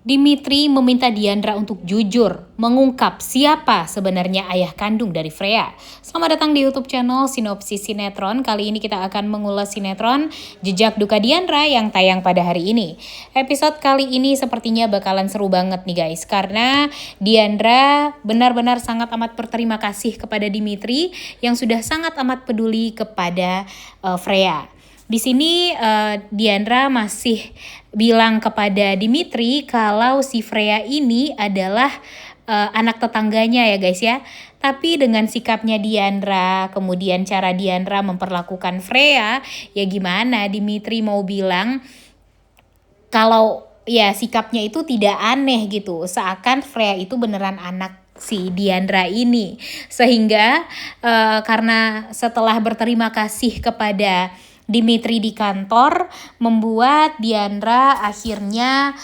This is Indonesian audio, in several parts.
Dimitri meminta Diandra untuk jujur mengungkap siapa sebenarnya ayah kandung dari Freya. Selamat datang di YouTube channel Sinopsis Sinetron. Kali ini kita akan mengulas sinetron Jejak Duka Diandra yang tayang pada hari ini. Episode kali ini sepertinya bakalan seru banget nih guys, karena Diandra benar-benar sangat amat berterima kasih kepada Dimitri yang sudah sangat amat peduli kepada Freya. Di sini Diandra masih bilang kepada Dimitri kalau si Freya ini adalah anak tetangganya ya guys ya. Tapi dengan sikapnya Diandra, kemudian cara Diandra memperlakukan Freya, ya gimana Dimitri mau bilang kalau ya sikapnya itu tidak aneh gitu. Seakan Freya itu beneran anak si Diandra ini. Sehingga karena setelah berterima kasih kepada Dimitri di kantor, membuat Diandra akhirnya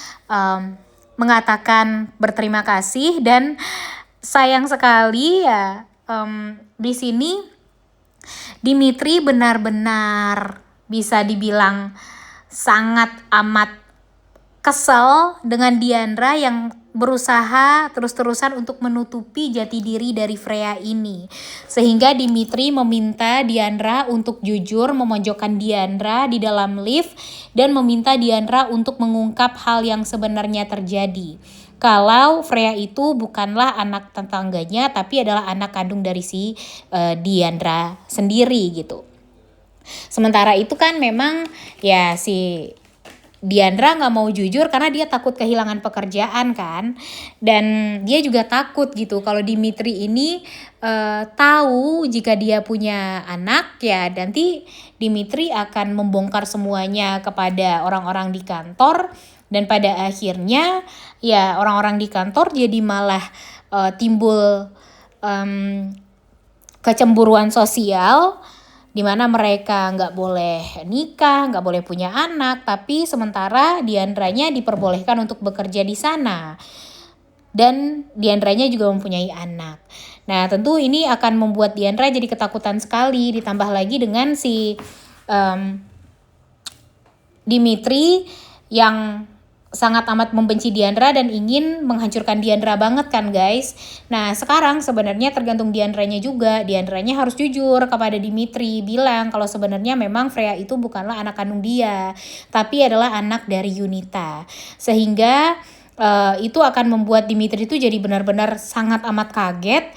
mengatakan berterima kasih. Dan sayang sekali ya di sini Dimitri benar-benar bisa dibilang sangat amat kesel dengan Diandra yang berusaha terus-terusan untuk menutupi jati diri dari Freya ini. Sehingga Dimitri meminta Diandra untuk jujur memojokkan Diandra di dalam lift dan meminta Diandra untuk mengungkap hal yang sebenarnya terjadi. Kalau Freya itu bukanlah anak tetangganya tapi adalah anak kandung dari si Diandra sendiri gitu. Sementara itu kan memang ya si Diandra nggak mau jujur karena dia takut kehilangan pekerjaan kan, dan dia juga takut gitu kalau Dimitri ini tahu jika dia punya anak ya nanti Dimitri akan membongkar semuanya kepada orang-orang di kantor, dan pada akhirnya ya orang-orang di kantor jadi malah timbul kecemburuan sosial, di mana mereka nggak boleh nikah, nggak boleh punya anak, tapi sementara Diandranya diperbolehkan untuk bekerja di sana. Dan Diandranya juga mempunyai anak. Nah tentu ini akan membuat Diandra jadi ketakutan sekali, ditambah lagi dengan si Dimitri yang sangat amat membenci Diandra dan ingin menghancurkan Diandra banget kan guys. Nah sekarang sebenarnya tergantung Diandranya juga. Diandranya harus jujur kepada Dimitri, bilang kalau sebenarnya memang Freya itu bukanlah anak kandung dia, tapi adalah anak dari Yunita. Sehingga itu akan membuat Dimitri itu jadi benar-benar sangat amat kaget.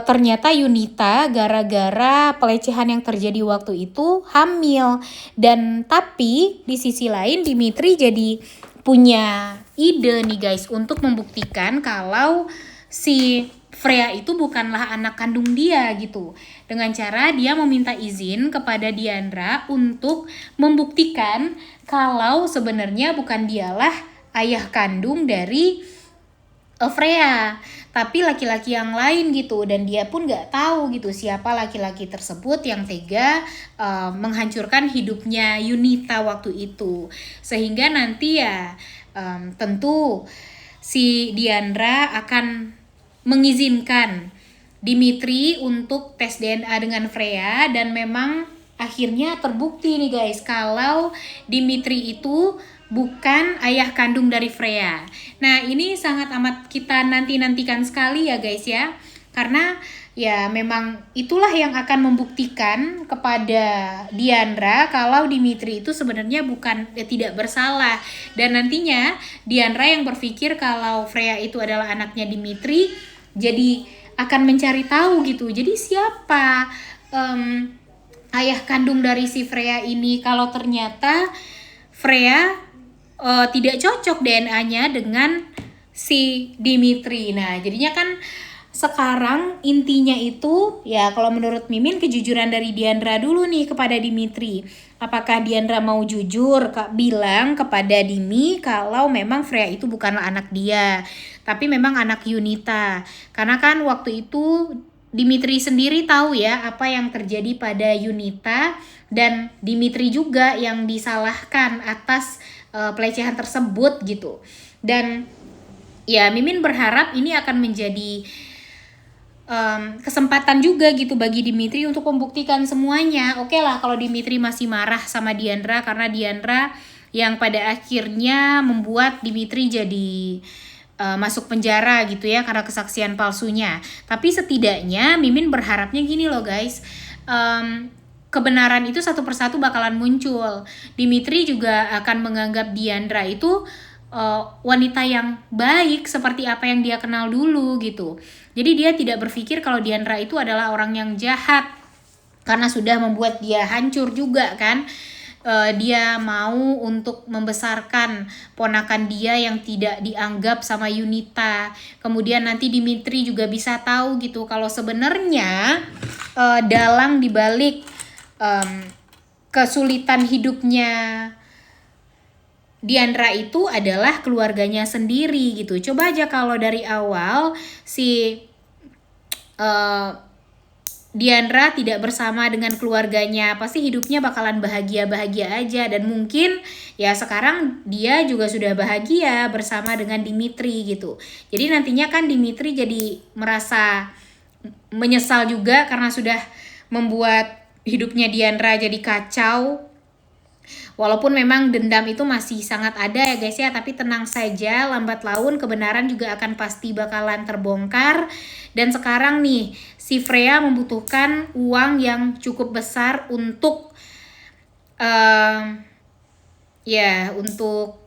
Ternyata Yunita gara-gara pelecehan yang terjadi waktu itu hamil. Dan tapi di sisi lain Dimitri jadi punya ide nih guys untuk membuktikan kalau si Freya itu bukanlah anak kandung dia gitu. Dengan cara dia meminta izin kepada Diandra untuk membuktikan kalau sebenarnya bukan dialah ayah kandung dari Freya, tapi laki-laki yang lain gitu, dan dia pun nggak tahu gitu siapa laki-laki tersebut yang tega menghancurkan hidupnya Yunita waktu itu. Sehingga nanti ya tentu si Diandra akan mengizinkan Dimitri untuk tes DNA dengan Freya, dan memang akhirnya terbukti nih guys kalau Dimitri itu bukan ayah kandung dari Freya. Nah ini sangat amat kita nantikan sekali ya guys ya, karena ya memang itulah yang akan membuktikan kepada Diandra kalau Dimitri itu sebenarnya bukan tidak bersalah, dan nantinya Diandra yang berpikir kalau Freya itu adalah anaknya Dimitri jadi akan mencari tahu gitu. Jadi siapa ayah kandung dari si Freya ini, kalau ternyata Freya tidak cocok DNA-nya dengan si Dimitri. Nah jadinya kan sekarang intinya itu ya kalau menurut Mimin kejujuran dari Diandra dulu nih kepada Dimitri. Apakah Diandra mau jujur bilang kepada Dimi kalau memang Freya itu bukanlah anak dia, tapi memang anak Yunita. Karena kan waktu itu Dimitri sendiri tahu ya apa yang terjadi pada Yunita, dan Dimitri juga yang disalahkan atas pelecehan tersebut gitu. Dan ya Mimin berharap ini akan menjadi kesempatan juga gitu bagi Dimitri untuk membuktikan semuanya. Oke lah kalau Dimitri masih marah sama Diandra karena Diandra yang pada akhirnya membuat Dimitri jadi masuk penjara gitu ya karena kesaksian palsunya. Tapi setidaknya Mimin berharapnya gini loh guys, kebenaran itu satu persatu bakalan muncul. Dimitri juga akan menganggap Diandra itu wanita yang baik seperti apa yang dia kenal dulu gitu. Jadi dia tidak berpikir kalau Diandra itu adalah orang yang jahat karena sudah membuat dia hancur juga kan. Dia mau untuk membesarkan ponakan dia yang tidak dianggap sama Yunita. Kemudian nanti Dimitri juga bisa tahu gitu kalau sebenarnya dalang dibalik kesulitan hidupnya Diandra itu adalah keluarganya sendiri gitu. Coba aja kalau dari awal si Diandra tidak bersama dengan keluarganya, pasti hidupnya bakalan bahagia-bahagia aja. Dan mungkin ya sekarang dia juga sudah bahagia bersama dengan Dimitri gitu. Jadi nantinya kan Dimitri jadi merasa menyesal juga karena sudah membuat hidupnya Diandra jadi kacau. Walaupun memang dendam itu masih sangat ada ya guys ya, tapi tenang saja, lambat laun kebenaran juga akan pasti bakalan terbongkar. Dan sekarang nih, si Freya membutuhkan uang yang cukup besar untuk untuk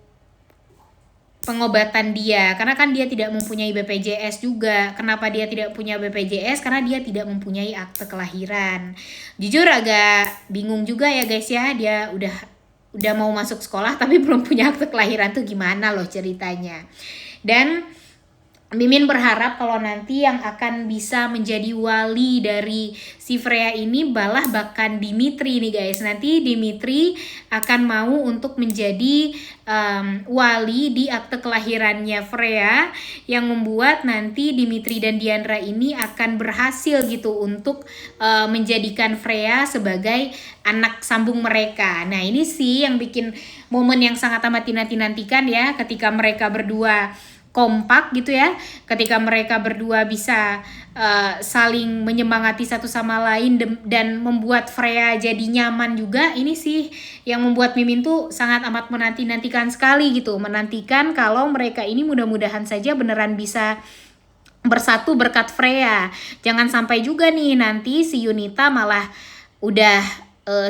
pengobatan dia, karena kan dia tidak mempunyai BPJS juga. Kenapa dia tidak punya BPJS? Karena dia tidak mempunyai akte kelahiran. Jujur agak bingung juga ya guys ya, dia udah mau masuk sekolah tapi belum punya akte kelahiran tuh gimana loh ceritanya. Dan Mimin berharap kalau nanti yang akan bisa menjadi wali dari si Freya ini balah bahkan Dimitri nih guys. Nanti Dimitri akan mau untuk menjadi wali di akte kelahirannya Freya, yang membuat nanti Dimitri dan Diandra ini akan berhasil gitu untuk menjadikan Freya sebagai anak sambung mereka. Nah ini sih yang bikin momen yang sangat amat dinanti-nantikan ya, ketika mereka berdua kompak gitu ya, ketika mereka berdua bisa saling menyemangati satu sama lain dan membuat Freya jadi nyaman juga. Ini sih yang membuat Mimin tuh sangat amat menanti-nantikan sekali gitu, menantikan kalau mereka ini mudah-mudahan saja beneran bisa bersatu berkat Freya. Jangan sampai juga nih nanti si Yunita malah udah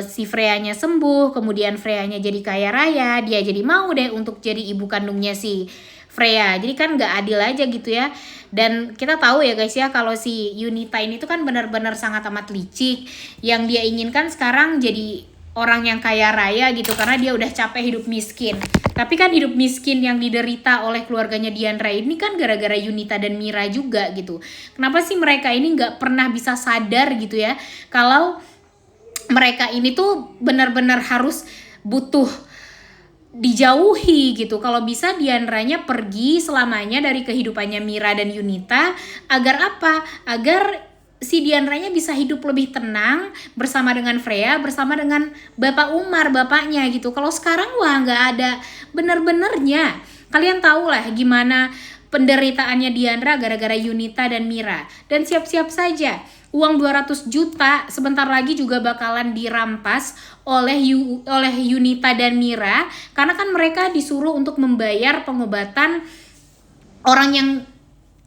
si Freyanya sembuh, kemudian Freyanya jadi kaya raya, dia jadi mau deh untuk jadi ibu kandungnya si Freya. Jadi kan nggak adil aja gitu ya. Dan kita tahu ya guys ya, kalau si Yunita ini tuh kan benar-benar sangat amat licik. Yang dia inginkan sekarang jadi orang yang kaya raya gitu, karena dia udah capek hidup miskin. Tapi kan hidup miskin yang diderita oleh keluarganya Diandra ini kan gara-gara Yunita dan Mira juga gitu. Kenapa sih mereka ini nggak pernah bisa sadar gitu ya, kalau mereka ini tuh benar-benar harus butuh dijauhi gitu. Kalau bisa Diandranya pergi selamanya dari kehidupannya Mira dan Yunita. Agar apa? Agar si Diandranya bisa hidup lebih tenang bersama dengan Freya, bersama dengan Bapak Umar, bapaknya gitu. Kalau sekarang wah nggak ada bener-benernya. Kalian tahu lah gimana penderitaannya Diandra gara-gara Yunita dan Mira. Dan siap-siap saja uang 200 juta sebentar lagi juga bakalan dirampas oleh Yunita dan Mira, karena kan mereka disuruh untuk membayar pengobatan orang yang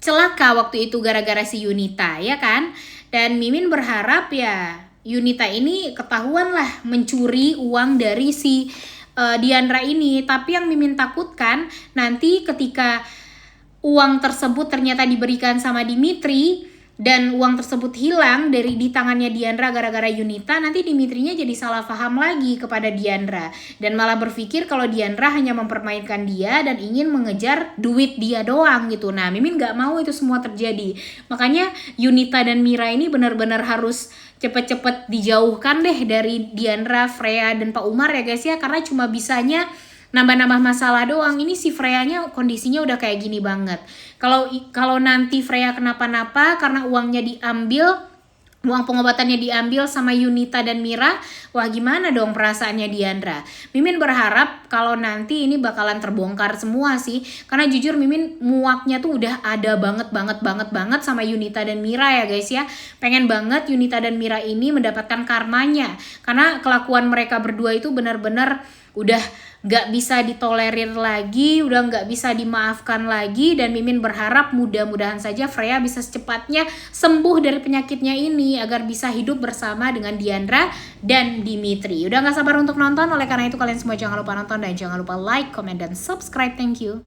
celaka waktu itu gara-gara si Yunita ya kan. Dan Mimin berharap ya Yunita ini ketahuan lah mencuri uang dari si Diandra ini. Tapi yang Mimin takutkan nanti ketika uang tersebut ternyata diberikan sama Dimitri dan uang tersebut hilang di tangannya Diandra gara-gara Yunita, nanti Dimitrinya jadi salah paham lagi kepada Diandra dan malah berpikir kalau Diandra hanya mempermainkan dia dan ingin mengejar duit dia doang gitu. Nah, Mimin gak mau itu semua terjadi. Makanya Yunita dan Mira ini benar-benar harus cepet-cepet dijauhkan deh dari Diandra, Freya, dan Pak Umar ya guys ya, karena cuma bisanya nambah-nambah masalah doang. Ini si Freyanya kondisinya udah kayak gini banget. Kalau nanti Freya kenapa-napa karena uangnya diambil, uang pengobatannya diambil sama Yunita dan Mira, wah gimana dong perasaannya Diandra. Mimin berharap kalau nanti ini bakalan terbongkar semua sih, karena jujur Mimin muaknya tuh udah ada banget sama Yunita dan Mira ya guys ya. Pengen banget Yunita dan Mira ini mendapatkan karmanya, karena kelakuan mereka berdua itu benar-benar udah nggak bisa ditolerir lagi, udah nggak bisa dimaafkan lagi, dan Mimin berharap mudah-mudahan saja Freya bisa secepatnya sembuh dari penyakitnya ini agar bisa hidup bersama dengan Diandra dan Dimitri. Udah nggak sabar untuk nonton, oleh karena itu kalian semua jangan lupa nonton dan jangan lupa like, comment, dan subscribe. Thank you.